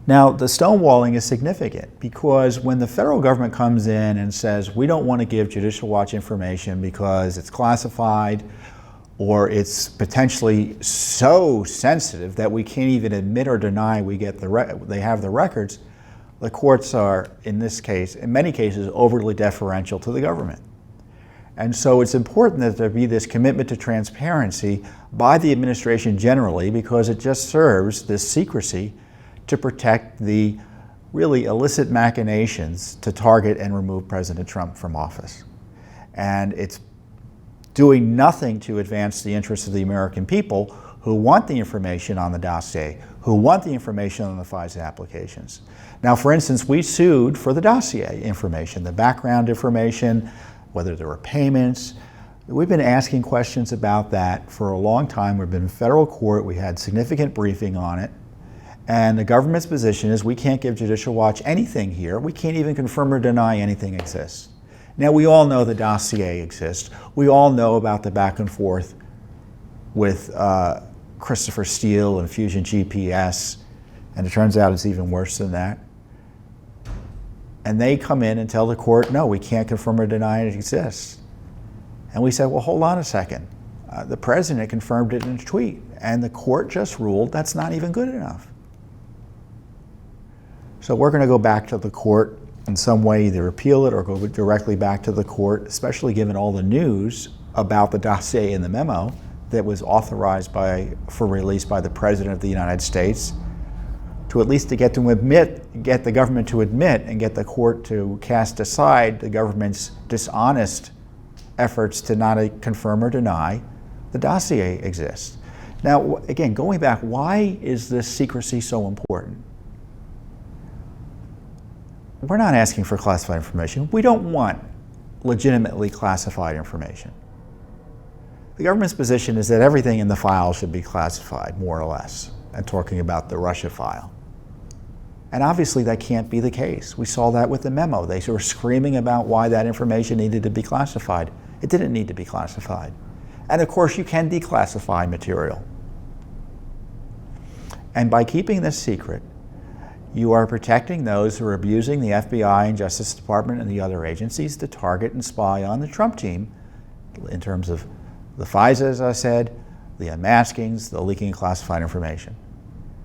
Now, the stonewalling is significant because when the federal government comes in and says, we don't want to give Judicial Watch information because it's classified or it's potentially so sensitive that we can't even admit or deny they have the records, the courts are, in this case, in many cases, overly deferential to the government. And so it's important that there be this commitment to transparency by the administration generally, because it just serves this secrecy to protect the really illicit machinations to target and remove President Trump from office. And it's doing nothing to advance the interests of the American people who want the information on the dossier, who want the information on the FISA applications. Now, for instance, we sued for the dossier information, the background information, whether there were payments. We've been asking questions about that for a long time. We've been in federal court. We had significant briefing on it. And the government's position is we can't give Judicial Watch anything here. We can't even confirm or deny anything exists. Now, we all know the dossier exists. We all know about the back and forth with Christopher Steele and Fusion GPS, and it turns out it's even worse than that. And they come in and tell the court, no, we can't confirm or deny it exists. And we said, well, hold on a second. The president confirmed it in a tweet, and the court just ruled that's not even good enough. So we're going to go back to the court in some way, either appeal it or go directly back to the court, especially given all the news about the dossier and the memo that was authorized for release by the President of the United States, to at least get the government to admit and get the court to cast aside the government's dishonest efforts to not confirm or deny the dossier exists. Now, again, going back, why is this secrecy so important? We're not asking for classified information. We don't want legitimately classified information. The government's position is that everything in the file should be classified, more or less, and talking about the Russia file. And obviously that can't be the case. We saw that with the memo. They were screaming about why that information needed to be classified. It didn't need to be classified. And of course you can declassify material. And by keeping this secret, you are protecting those who are abusing the FBI and Justice Department and the other agencies to target and spy on the Trump team in terms of the FISA, as I said, the unmaskings, the leaking of classified information.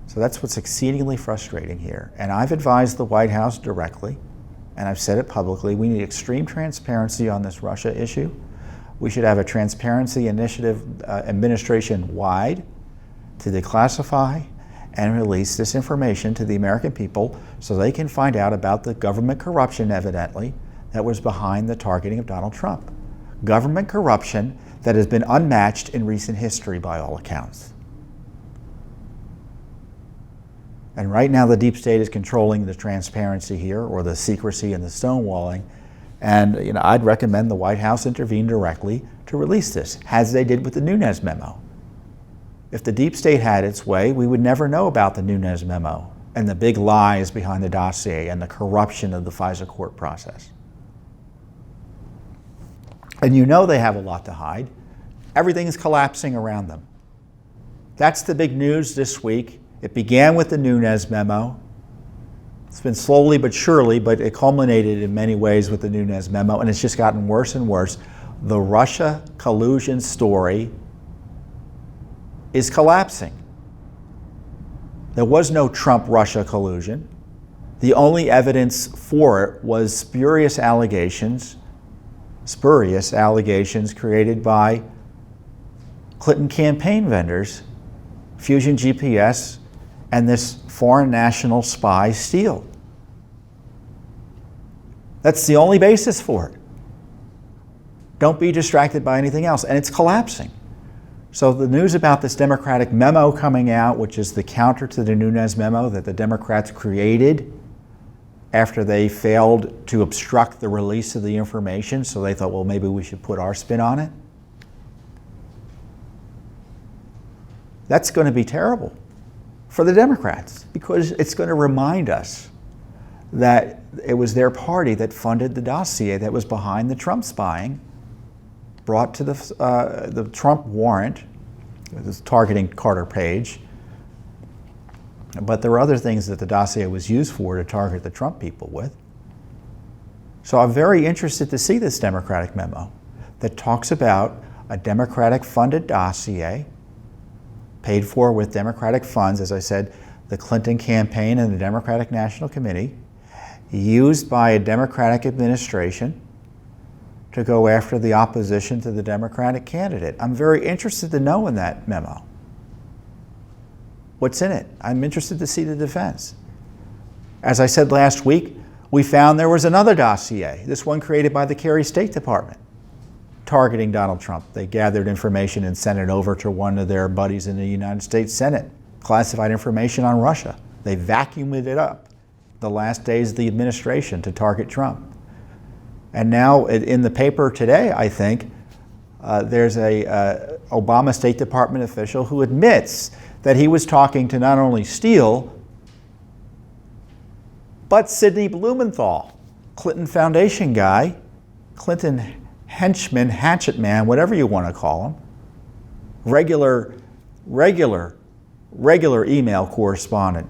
So that's what's exceedingly frustrating here. And I've advised the White House directly, and I've said it publicly, we need extreme transparency on this Russia issue. We should have a transparency initiative administration-wide to declassify and release this information to the American people so they can find out about the government corruption, evidently, that was behind the targeting of Donald Trump. Government corruption that has been unmatched in recent history by all accounts. And right now the deep state is controlling the transparency here, or the secrecy and the stonewalling. And I'd recommend the White House intervene directly to release this, as they did with the Nunes memo. If the deep state had its way, we would never know about the Nunes memo and the big lies behind the dossier and the corruption of the FISA court process. And they have a lot to hide. Everything is collapsing around them. That's the big news this week. It began with the Nunes memo. It's been slowly but surely, but it culminated in many ways with the Nunes memo, and it's just gotten worse and worse. The Russia collusion story is collapsing. There was no Trump-Russia collusion. The only evidence for it was spurious allegations created by Clinton campaign vendors, Fusion GPS, and this foreign national spy Steele. That's the only basis for it. Don't be distracted by anything else, and it's collapsing. So the news about this Democratic memo coming out, which is the counter to the Nunes memo that the Democrats created after they failed to obstruct the release of the information, so they thought, well, maybe we should put our spin on it. That's going to be terrible for the Democrats, because it's going to remind us that it was their party that funded the dossier that was behind the Trump spying brought to the Trump warrant, this targeting Carter Page, But there were other things that the dossier was used for to target the Trump people with. So I'm very interested to see this Democratic memo that talks about a Democratic-funded dossier paid for with Democratic funds, as I said, the Clinton campaign and the Democratic National Committee, used by a Democratic administration to go after the opposition to the Democratic candidate. I'm very interested to know in that memo what's in it. I'm interested to see the defense. As I said last week, we found there was another dossier, this one created by the Kerry State Department, targeting Donald Trump. They gathered information and sent it over to one of their buddies in the United States Senate, classified information on Russia. They vacuumed it up the last days of the administration to target Trump. And now in the paper today, I think, there's a Obama State Department official who admits that he was talking to not only Steele, but Sidney Blumenthal, Clinton Foundation guy, Clinton henchman, hatchet man, whatever you want to call him, regular email correspondent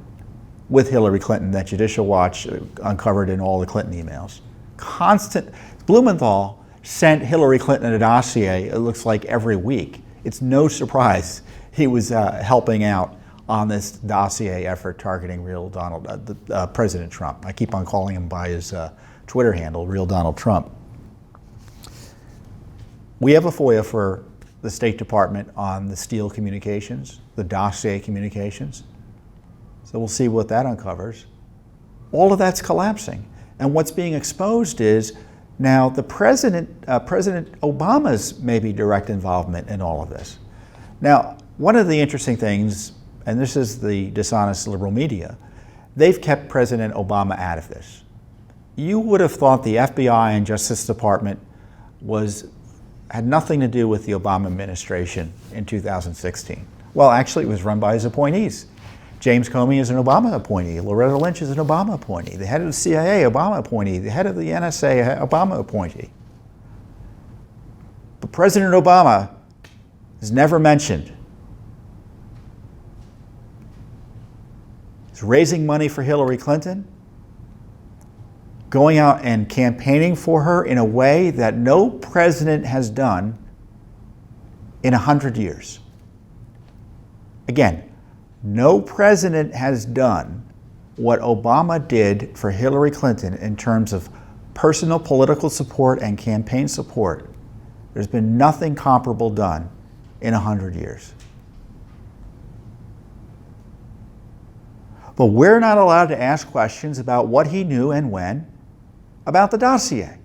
with Hillary Clinton that Judicial Watch uncovered in all the Clinton emails. Constant. Blumenthal sent Hillary Clinton a dossier, it looks like every week. It's no surprise he was helping out on this dossier effort targeting real President Trump. I keep on calling him by his Twitter handle, Real Donald Trump. We have a FOIA for the State Department on the Steele communications, the dossier communications. So we'll see what that uncovers. All of that's collapsing. And what's being exposed is now the President Obama's maybe direct involvement in all of this. Now, one of the interesting things, and this is the dishonest liberal media, they've kept President Obama out of this. You would have thought the FBI and Justice Department had nothing to do with the Obama administration in 2016. Well, actually, it was run by his appointees. James Comey is an Obama appointee. Loretta Lynch is an Obama appointee. The head of the CIA, Obama appointee. The head of the NSA, Obama appointee. But President Obama is never mentioned. He's raising money for Hillary Clinton, going out and campaigning for her in a way that no president has done in 100 years. Again, no president has done what Obama did for Hillary Clinton in terms of personal political support and campaign support. There's been nothing comparable done in 100 years. But we're not allowed to ask questions about what he knew and when about the dossier.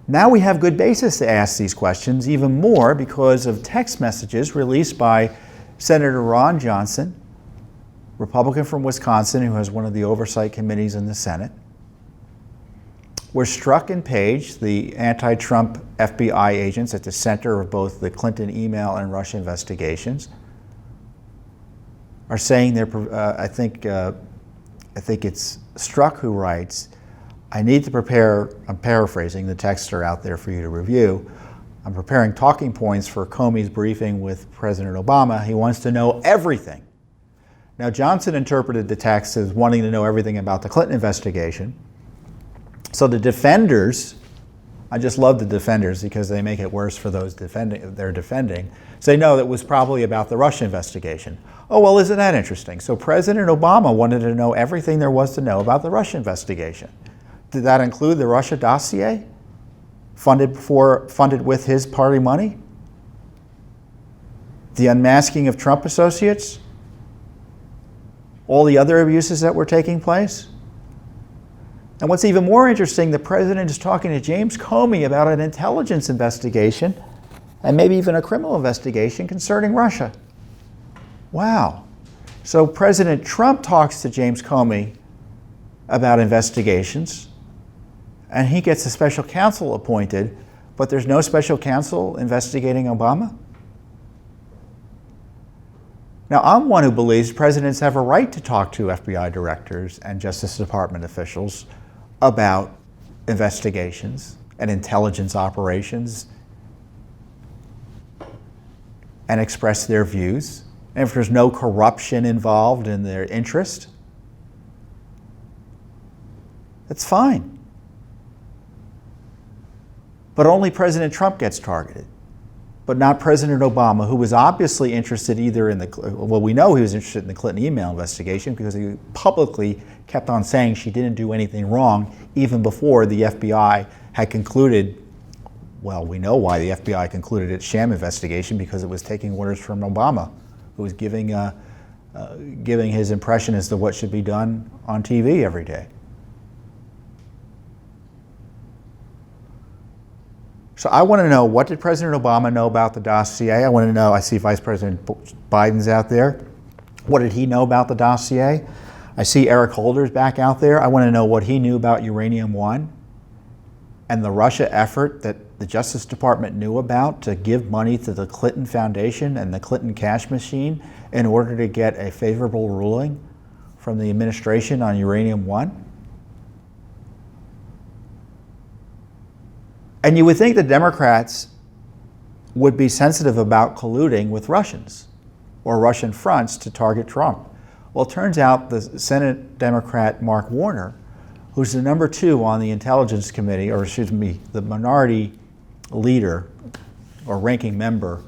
Now we have good basis to ask these questions, even more because of text messages released by Senator Ron Johnson, Republican from Wisconsin, who has one of the oversight committees in the Senate, where Strzok and Page, the anti-Trump FBI agents at the center of both the Clinton email and Russia investigations, are saying I think it's Strzok who writes, I need to prepare, I'm paraphrasing, the texts are out there for you to review. I'm preparing talking points for Comey's briefing with President Obama. He wants to know everything. Now, Johnson interpreted the text as wanting to know everything about the Clinton investigation. So the defenders, I just love the defenders because they make it worse for those they're defending, say, no, that was probably about the Russia investigation. Oh, well, isn't that interesting? So President Obama wanted to know everything there was to know about the Russia investigation. Did that include the Russia dossier, funded with his party money? The unmasking of Trump associates? All the other abuses that were taking place? And what's even more interesting, the president is talking to James Comey about an intelligence investigation and maybe even a criminal investigation concerning Russia. Wow. So President Trump talks to James Comey about investigations, and he gets a special counsel appointed, but there's no special counsel investigating Obama? Now, I'm one who believes presidents have a right to talk to FBI directors and Justice Department officials about investigations and intelligence operations and express their views. and if there's no corruption involved in their interest, that's fine. But only President Trump gets targeted, but not President Obama, who was obviously interested either in well, we know he was interested in the Clinton email investigation because he publicly kept on saying she didn't do anything wrong even before the FBI had concluded, well, we know why the FBI concluded its sham investigation, because it was taking orders from Obama, who was giving his impression as to what should be done on TV every day. So I want to know, what did President Obama know about the dossier? I want to know, I see Vice President Biden's out there. What did he know about the dossier? I see Eric Holder's back out there. I want to know what he knew about Uranium One and the Russia effort that the Justice Department knew about to give money to the Clinton Foundation and the Clinton cash machine in order to get a favorable ruling from the administration on Uranium One. And you would think the Democrats would be sensitive about colluding with Russians or Russian fronts to target Trump. Well, it turns out the Senate Democrat Mark Warner, who's the number 2 on the Intelligence Committee, or excuse me, the minority leader or ranking member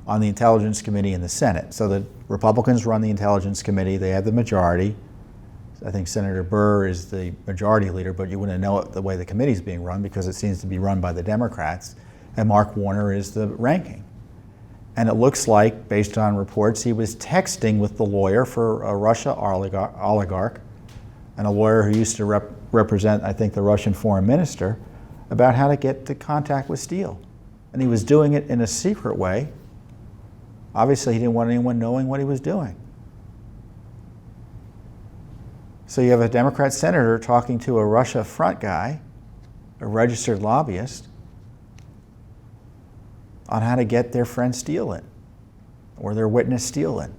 on the Intelligence Committee in the Senate. So the Republicans run the Intelligence Committee, they have the majority. I think Senator Burr is the majority leader, but you wouldn't know it the way the committee's being run because it seems to be run by the Democrats, and Mark Warner is the ranking. And it looks like, based on reports, he was texting with the lawyer for a Russia oligarch and a lawyer who used to represent, I think, the Russian foreign minister, about how to get to contact with Steele. And he was doing it in a secret way. Obviously, he didn't want anyone knowing what he was doing. So you have a Democrat senator talking to a Russia front guy, a registered lobbyist, on how to get their friend Steele in, or their witness Steele in.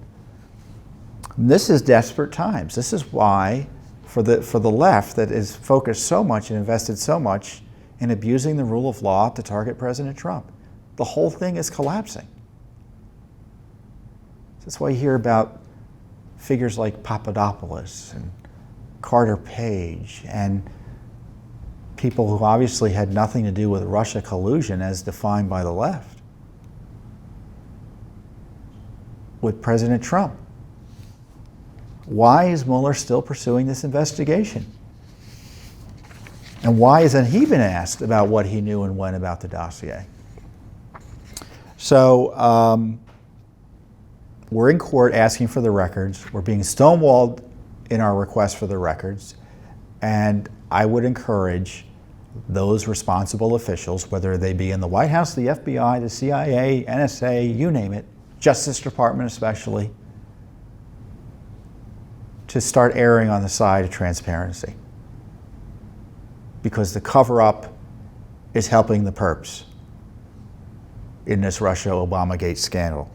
And this is desperate times. This is why, for the left that is focused so much and invested so much in abusing the rule of law to target President Trump, the whole thing is collapsing. That's why you hear about figures like Papadopoulos and Carter Page and people who obviously had nothing to do with Russia collusion as defined by the left with President Trump. Why is Mueller still pursuing this investigation? And why hasn't he been asked about what he knew and when about the dossier? So we're in court asking for the records. We're being stonewalled in our request for the records, and I would encourage those responsible officials, whether they be in the White House, the FBI, the CIA, NSA, you name it, Justice Department especially, to start erring on the side of transparency. Because the cover-up is helping the perps in this Russia-Obamagate scandal.